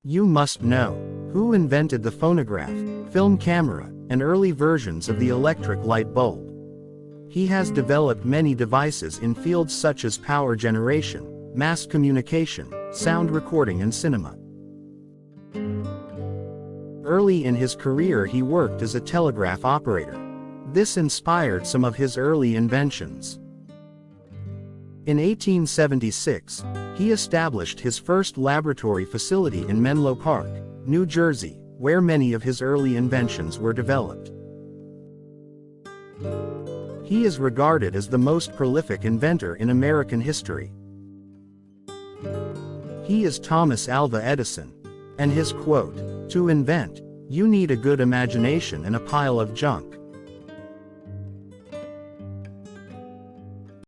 You must know. Who invented the phonograph, film camera, and early versions of the electric light bulb? He has developed many devices in fields such as power generation, mass communication, sound recording and cinema. Early in his career he worked as a telegraph operator. This inspired some of his early inventions. In 1876, he established his first laboratory facility in Menlo Park, New Jersey, where many of his early inventions were developed. He is regarded as the most prolific inventor in American history. He is Thomas Alva Edison, and his quote, "To invent, you need a good imagination and a pile of junk."